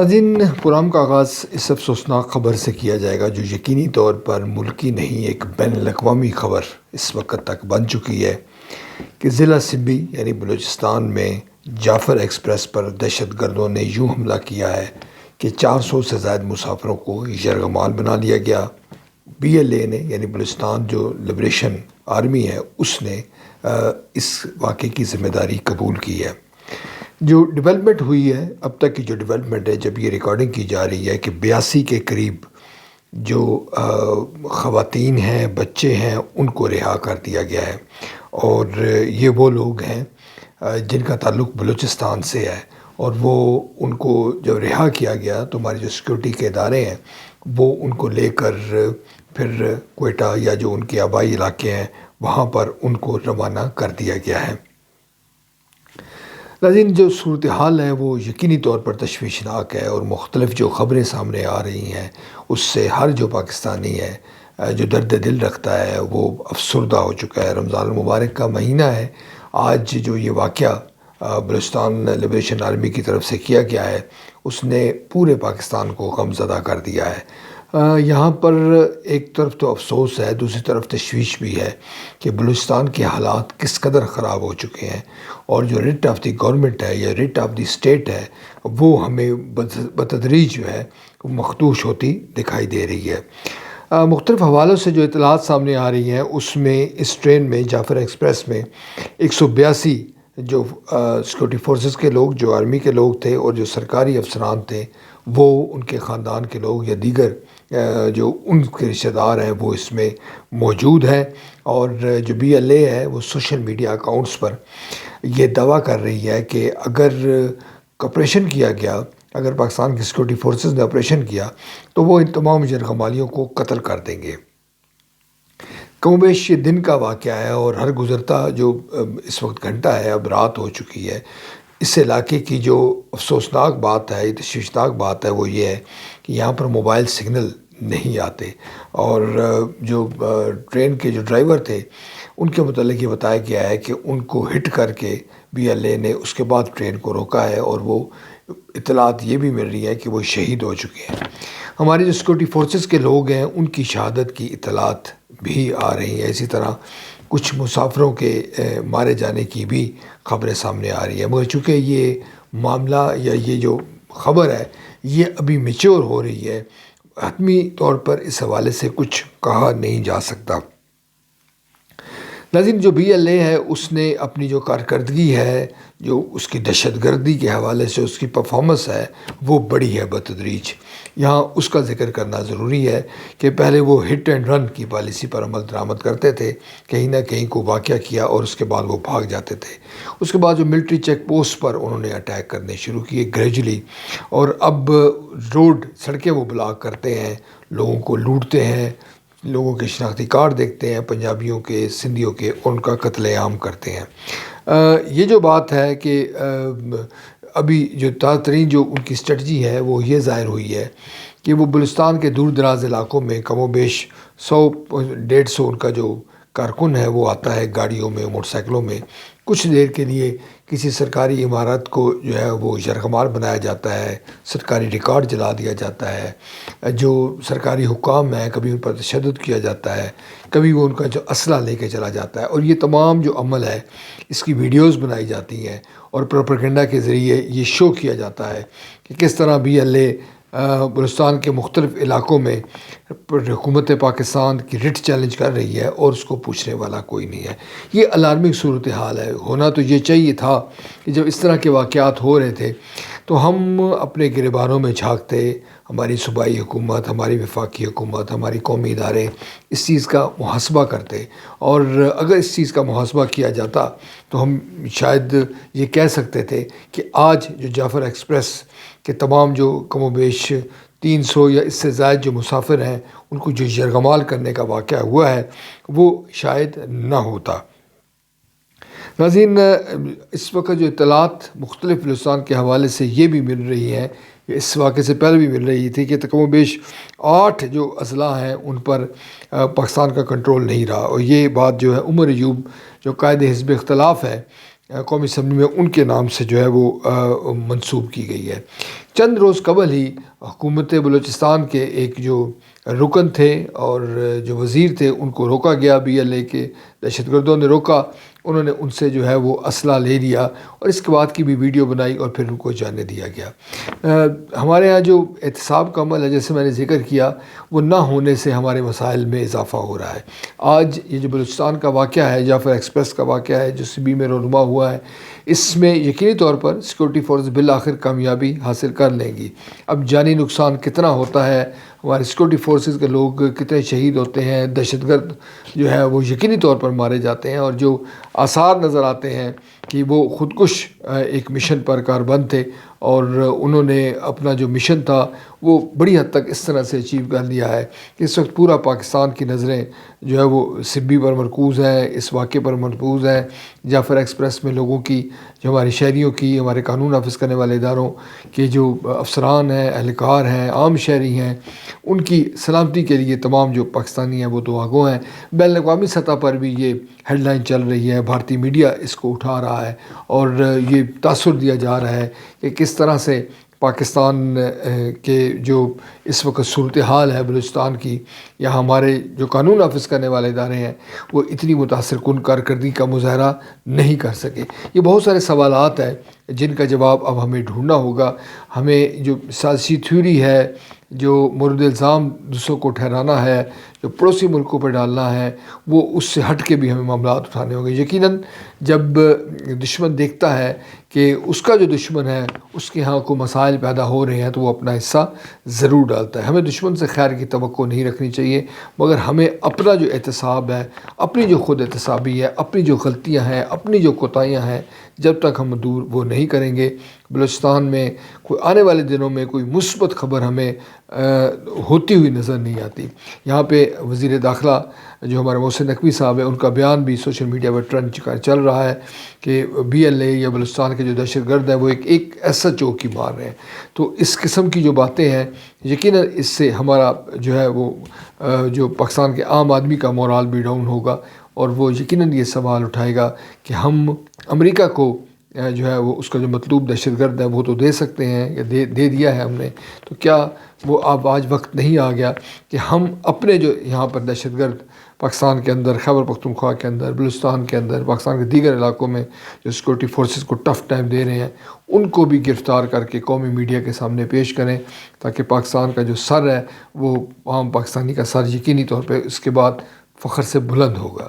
ناظرین، پروگرام کا آغاز اس افسوسناک خبر سے کیا جائے گا جو یقینی طور پر ملکی نہیں ایک بین الاقوامی خبر اس وقت تک بن چکی ہے کہ ضلع سمبھی یعنی بلوچستان میں جعفر ایکسپریس پر دہشت گردوں نے یوں حملہ کیا ہے کہ 400 سے زائد مسافروں کو یرغمال بنا لیا گیا۔ بی ایل اے نے یعنی بلوچستان جو لبریشن آرمی ہے اس نے اس واقعے کی ذمہ داری قبول کی ہے۔ جو ڈیولپمنٹ ہوئی ہے اب تک کی جو ڈیولپمنٹ ہے، جب یہ ریکارڈنگ کی جا رہی ہے کہ 82 کے قریب جو خواتین ہیں، بچے ہیں، ان کو رہا کر دیا گیا ہے، اور یہ وہ لوگ ہیں جن کا تعلق بلوچستان سے ہے، اور وہ ان کو جب رہا کیا گیا تو ہمارے جو سیکورٹی کے ادارے ہیں وہ ان کو لے کر پھر کوئٹہ یا جو ان کے آبائی علاقے ہیں وہاں پر ان کو روانہ کر دیا گیا ہے۔ ناظرین، جو صورتحال ہے وہ یقینی طور پر تشویشناک ہے، اور مختلف جو خبریں سامنے آ رہی ہیں اس سے ہر جو پاکستانی ہے جو درد دل رکھتا ہے وہ افسردہ ہو چکا ہے۔ رمضان المبارک کا مہینہ ہے، آج جو یہ واقعہ بلوچستان لبریشن آرمی کی طرف سے کیا گیا ہے اس نے پورے پاکستان کو غم زدہ کر دیا ہے۔ یہاں پر ایک طرف تو افسوس ہے، دوسری طرف تشویش بھی ہے کہ بلوچستان کے حالات کس قدر خراب ہو چکے ہیں، اور جو ریٹ آف دی گورنمنٹ ہے یا ریٹ آف دی اسٹیٹ ہے وہ ہمیں بتدریج جو ہے مخدوش ہوتی دکھائی دے رہی ہے۔ مختلف حوالوں سے جو اطلاعات سامنے آ رہی ہیں اس میں اس ٹرین میں جعفر ایکسپریس میں 182 جو سیکورٹی فورسز کے لوگ، جو آرمی کے لوگ تھے، اور جو سرکاری افسران تھے وہ ان کے خاندان کے لوگ یا دیگر جو ان کے رشتہ دار ہیں وہ اس میں موجود ہیں، اور جو بی ایل اے ہے وہ سوشل میڈیا اکاؤنٹس پر یہ دعویٰ کر رہی ہے کہ اگر آپریشن کیا گیا، اگر پاکستان کی سیکورٹی فورسز نے آپریشن کیا تو وہ ان تمام یرغمالیوں کو قتل کر دیں گے۔ کم و بیش یہ دن کا واقعہ ہے، اور ہر گزرتا جو اس وقت گھنٹہ ہے، اب رات ہو چکی ہے، اس علاقے کی جو افسوسناک بات ہے، تشویشناک بات ہے وہ یہ ہے کہ یہاں پر موبائل سگنل نہیں آتے، اور جو ٹرین کے جو ڈرائیور تھے ان کے متعلق یہ بتایا گیا ہے کہ ان کو ہٹ کر کے بی ایل اے نے اس کے بعد ٹرین کو روکا ہے، اور وہ اطلاعات یہ بھی مل رہی ہے کہ وہ شہید ہو چکے ہیں۔ ہماری جو سیکورٹی فورسز کے لوگ ہیں ان کی شہادت کی اطلاعات بھی آ رہی ہیں، اسی طرح کچھ مسافروں کے مارے جانے کی بھی خبریں سامنے آ رہی ہیں، مگر چونکہ یہ معاملہ یا یہ جو خبر ہے یہ ابھی میچور ہو رہی ہے، حتمی طور پر اس حوالے سے کچھ کہا نہیں جا سکتا۔ ناظرین، جو بی ایل اے ہے اس نے اپنی جو کارکردگی ہے، جو اس کی دہشت گردی کے حوالے سے اس کی پرفارمنس ہے وہ بڑی ہے بتدریج۔ یہاں اس کا ذکر کرنا ضروری ہے کہ پہلے وہ ہٹ اینڈ رن کی پالیسی پر عمل درآمد کرتے تھے، کہیں نہ کہیں کو واقعہ کیا اور اس کے بعد وہ بھاگ جاتے تھے۔ اس کے بعد جو ملٹری چیک پوسٹ پر انہوں نے اٹیک کرنے شروع کیے گریجولی، اور اب روڈ سڑکیں وہ بلاک کرتے ہیں، لوگوں کو لوٹتے ہیں، لوگوں کے شناختی کارڈ دیکھتے ہیں، پنجابیوں کے، سندھیوں کے، ان کا قتل عام کرتے ہیں۔ یہ جو بات ہے کہ ابھی جو تازہ ترین جو ان کی اسٹریٹجی ہے وہ یہ ظاہر ہوئی ہے کہ وہ بلوچستان کے دور دراز علاقوں میں کم و بیش 100-150 ان کا جو کارکن ہے وہ آتا ہے گاڑیوں میں، موٹر سائیکلوں میں، کچھ دیر کے لیے کسی سرکاری عمارت کو جو ہے وہ یرغمال بنایا جاتا ہے، سرکاری ریکارڈ جلا دیا جاتا ہے، جو سرکاری حکام ہیں کبھی ان پر تشدد کیا جاتا ہے، کبھی وہ ان کا جو اسلحہ لے کے چلا جاتا ہے، اور یہ تمام جو عمل ہے اس کی ویڈیوز بنائی جاتی ہیں، اور پروپیگنڈا کے ذریعے یہ شو کیا جاتا ہے کہ کس طرح بی ایل اے بلوچستان کے مختلف علاقوں میں حکومت پاکستان کی رٹ چیلنج کر رہی ہے اور اس کو پوچھنے والا کوئی نہیں ہے۔ یہ الارمنگ صورتحال ہے۔ ہونا تو یہ چاہیے تھا کہ جب اس طرح کے واقعات ہو رہے تھے تو ہم اپنے گریبانوں میں جھانکتے، ہماری صوبائی حکومت، ہماری وفاقی حکومت، ہماری قومی ادارے اس چیز کا محاسبہ کرتے، اور اگر اس چیز کا محاسبہ کیا جاتا تو ہم شاید یہ کہہ سکتے تھے کہ آج جو جعفر ایکسپریس کے تمام جو کم و بیش 300 یا اس سے زائد جو مسافر ہیں ان کو جو یرغمال کرنے کا واقعہ ہوا ہے وہ شاید نہ ہوتا۔ ناظرین، اس وقت جو اطلاعات مختلف بلوچستان کے حوالے سے یہ بھی مل رہی ہیں، اس واقعے سے پہلے بھی مل رہی تھی کہ کم و بیش 8 جو اضلاع ہیں ان پر پاکستان کا کنٹرول نہیں رہا، اور یہ بات جو ہے عمر ایوب جو قائد حزب اختلاف ہے قومی اسمبلی میں ان کے نام سے جو ہے وہ منسوب کی گئی ہے۔ چند روز قبل ہی حکومت بلوچستان کے ایک جو رکن تھے اور جو وزیر تھے ان کو روکا گیا، BLA کے دہشت گردوں نے روکا، انہوں نے ان سے جو ہے وہ اسلحہ لے لیا اور اس کے بعد کی بھی ویڈیو بنائی اور پھر ان کو جانے دیا گیا۔ ہمارے ہاں جو احتساب کا عمل ہے، جیسے میں نے ذکر کیا، وہ نہ ہونے سے ہمارے مسائل میں اضافہ ہو رہا ہے۔ آج یہ جو بلوچستان کا واقعہ ہے، جعفر ایکسپریس کا واقعہ ہے جو CB میں رونما ہوا ہے، اس میں یقینی طور پر سیکورٹی فورس بالآخر کامیابی حاصل کر لیں گی۔ اب جانی نقصان کتنا ہوتا ہے، ہمارے سیکورٹی فورسز کے لوگ کتنے شہید ہوتے ہیں، دہشت گرد جو ہے وہ یقینی طور پر مارے جاتے ہیں، اور جو آثار نظر آتے ہیں کہ وہ خودکش ایک مشن پر کاربند تھے اور انہوں نے اپنا جو مشن تھا وہ بڑی حد تک اس طرح سے اچیو کر لیا ہے کہ اس وقت پورا پاکستان کی نظریں جو ہے وہ CB پر مرکوز ہیں، اس واقعے پر مرکوز ہیں۔ جعفر ایکسپریس میں لوگوں کی، جو ہمارے شہریوں کی، ہمارے قانون نافذ کرنے والے اداروں کے جو افسران ہیں، اہلکار ہیں، عام شہری ہیں، ان کی سلامتی کے لیے تمام جو پاکستانی ہیں وہ دعا گو ہیں۔ بین الاقوامی سطح پر بھی یہ ہیڈ لائن چل رہی ہے، بھارتی میڈیا اس کو اٹھا رہا ہے اور یہ تاثر دیا جا رہا ہے کہ کس طرح سے پاکستان کے جو اس وقت صورتحال ہے بلوچستان کی، یا ہمارے جو قانون نافذ کرنے والے ادارے ہیں وہ اتنی متاثر کن کارکردگی کا مظاہرہ نہیں کر سکے۔ یہ بہت سارے سوالات ہیں جن کا جواب اب ہمیں ڈھونڈنا ہوگا۔ ہمیں جو سیاسی تھیوری ہے، جو مورد الزام دوسروں کو ٹھہرانا ہے، جو پڑوسی ملکوں پر ڈالنا ہے، وہ اس سے ہٹ کے بھی ہمیں معاملات اٹھانے ہوں گے۔ یقیناً جب دشمن دیکھتا ہے کہ اس کا جو دشمن ہے اس کے ہاں کو مسائل پیدا ہو رہے ہیں تو وہ اپنا حصہ ضرور ڈالتا ہے۔ ہمیں دشمن سے خیر کی توقع نہیں رکھنی چاہیے، مگر ہمیں اپنا جو احتساب ہے، اپنی جو خود احتسابی ہے، اپنی جو غلطیاں ہیں، اپنی جو کوتاہیاں ہیں، جب تک ہم دور وہ نہیں کریں گے، بلوچستان میں کوئی آنے والے دنوں میں کوئی مثبت خبر ہمیں ہوتی ہوئی نظر نہیں آتی۔ یہاں پہ وزیر داخلہ جو ہمارے محسن نقوی صاحب ہیں، ان کا بیان بھی سوشل میڈیا پر ٹرینڈ چل رہا ہے کہ BLA یا بلوچستان کے جو دہشت گرد ہیں وہ ایک ایسا چوکی مار رہے ہیں۔ تو اس قسم کی جو باتیں ہیں، یقیناً اس سے ہمارا جو ہے وہ جو پاکستان کے عام آدمی کا مورال بھی ڈاؤن ہوگا، اور وہ یقیناً یہ سوال اٹھائے گا کہ ہم امریکہ کو جو ہے وہ اس کا جو مطلوب دہشت گرد ہے وہ تو دے سکتے ہیں، یا دے دیا ہے ہم نے، تو کیا وہ اب آج وقت نہیں آ گیا کہ ہم اپنے جو یہاں پر دہشت گرد پاکستان کے اندر، خیبر پختونخوا کے اندر، بلوچستان کے اندر، پاکستان کے دیگر علاقوں میں جو سیکورٹی فورسز کو ٹف ٹائم دے رہے ہیں، ان کو بھی گرفتار کر کے قومی میڈیا کے سامنے پیش کریں، تاکہ پاکستان کا جو سر ہے وہ عام پاکستانی کا سر یقینی طور پہ اس کے بعد فخر سے بلند ہوگا۔